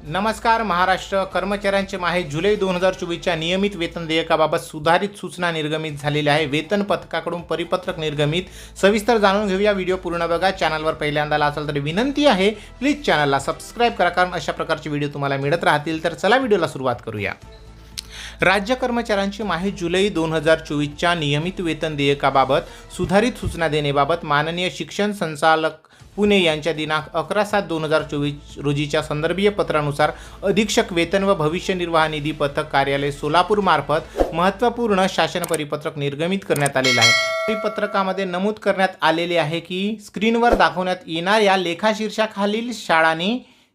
नमस्कार महाराष्ट्र. कर्मचाऱ्यांचे माहे जुलै 2024च्या नियमित वेतन देयकाबाबत सुधारित सूचना निर्गमित झालेल्या आहे. वेतन पथकाकडून परिपत्रक निर्गमित. सविस्तर जाणून घेऊया. व्हिडिओ पूर्ण बघा. चॅनलवर पहिल्यांदा आला असाल तर विनंती आहे, प्लीज चॅनलला सबस्क्राईब करा, कारण अशा प्रकारचे व्हिडिओ तुम्हाला मिळत राहतील. तर चला व्हिडिओला सुरुवात करूया. राज्य कर्मचाऱ्यांची माहे जुलै 2024च्या नियमित वेतन देयकाबाबत सुधारित सूचना देण्याबाबत माननीय शिक्षण संचालक पुणे यांच्या दिनांक 11/7/2024 रोजीच्या संदर्भीय पत्रानुसार अधीक्षक वेतन व भविष्य निर्वाह निधी पथक कार्यालय सोलापूर मार्फत महत्त्वपूर्ण शासन परिपत्रक निर्गमित करण्यात आलेले आहे. परिपत्रकामध्ये नमूद करण्यात आलेले आहे की स्क्रीनवर दाखवण्यात येणाऱ्या लेखाशीर्षाखालील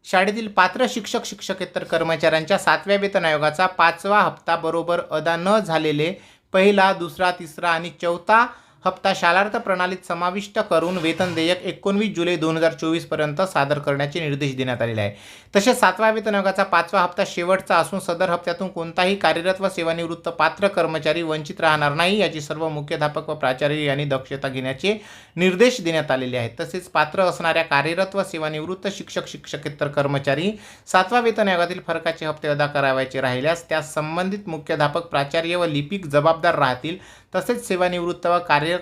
शाळेतील पात्र शिक्षक शिक्षकेतर कर्मचाऱ्यांच्या 7व्या वेतन आयोगाचा 5वा हप्ता बरोबर अदा न झालेले पहिला, दुसरा, तिसरा आणि 4था हप्ता शालार्थ प्रणालीत समाविष्ट करून वेतन देयक 19 जुलै 2024 पर्यंत सादर करण्याचे निर्देश देण्यात आलेले आहे. तसेच 7व्या वेतन आयोगाचा 5वा हप्ता शेवटचा असून सदर हप्त्यातून कोणताही कार्यरत व सेवानिवृत्त पात्र कर्मचारी वंचित राहणार नाही याची सर्व मुख्याध्यापक व प्राचार्य यांनी दक्षता घेण्याचे निर्देश देण्यात आलेले आहेत. तसेच पात्र असणाऱ्या कार्यरत व सेवानिवृत्त शिक्षक शिक्षकेतर कर्मचारी 7व्या वेतन आयोगातील फरकाचे हप्ते अदा करावायचे राहिल्यास त्यास संबंधित मुख्याध्यापक, प्राचार्य व लिपिक जबाबदार राहतील. तसेच सेवानिवृत्त व कार्यरत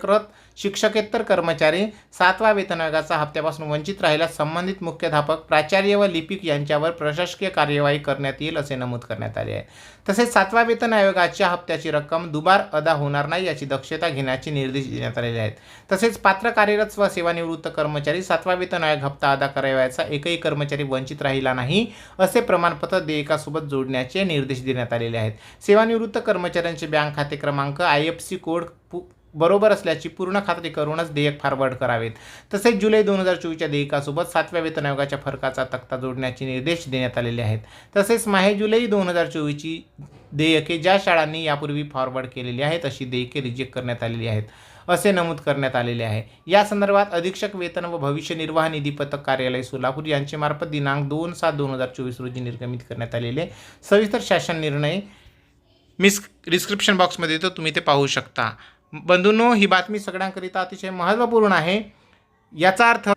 शिक्षकेतर कर्मचारी 7व्या वेतन आयोगाचा हप्त्यापासून वंचित राहिल्यास संबंधित मुख्याध्यापक, प्राचार्य व लिपिक यांच्यावर प्रशासकीय कार्यवाही करण्यात येईल असे नमूद करण्यात आले आहे. तसेच 7व्या वेतन आयोगाच्या हप्त्याची रक्कम दुबार अदा होणार नाही याची दक्षता घेण्याचे निर्देश देण्यात आलेले आहेत. तसेच पात्र कार्यरत व सेवानिवृत्त कर्मचारी 7व्या वेतन आयोग हप्ता अदा करावयाचा एकही कर्मचारी वंचित राहिला नाही असे प्रमाणपत्र देयकासोबत जोडण्याचे निर्देश देण्यात आलेले आहेत. सेवानिवृत्त कर्मचाऱ्यांचे बँक खाते क्रमांक, IFSC कोड बरोबर असल्याची पूर्ण खात्री करूनच देयक फॉरवर्ड करावेत. तसेच जुलै 2024च्या देयकासोबत 7व्या वेतन आयोगाच्या फरकाचा तक्ता जोडण्याचे निर्देश देण्यात आलेले आहेत. तसेच माहे जुलै 2024ची देयके ज्या शाळांनी यापूर्वी फॉरवर्ड केलेली आहेत अशी देयके रिजेक्ट करण्यात आलेली आहेत असे नमूद करण्यात आलेले आहे. या संदर्भात अधीक्षक वेतन व भविष्य निर्वाह निधी पथक कार्यालय सोलापूर यांचे मार्फत दिनांक 2/7/2024 रोजी निर्गमित करण्यात आलेले सविस्तर शासन निर्णय मी डिस्क्रिप्शन बॉक्समध्ये येतो, तुम्ही ते पाहू शकता. बंधूंनो, ही बातमी सगळ्यांकरिता अतिशय महत्त्वपूर्ण आहे. याचा अर्थ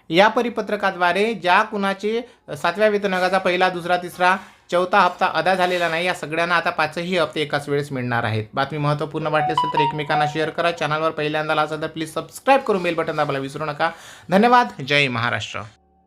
या परिपत्रकाद्वारे ज्या कुणाचे 7व्या वेतन आयोगाचा पहिला, दुसरा, तिसरा, 4था हप्ता अदा झालेला नाही या सगळ्यांना आता 5ही हप्ते एकाच वेळेस मिळणार आहेत. बातमी महत्त्वपूर्ण वाटली असेल तर एकमेकांना शेअर करा. चॅनलवर पहिल्यांदा आला असेल तर प्लीज सबस्क्राईब करून बेल बटन दाबायला विसरू नका. धन्यवाद. जय महाराष्ट्र.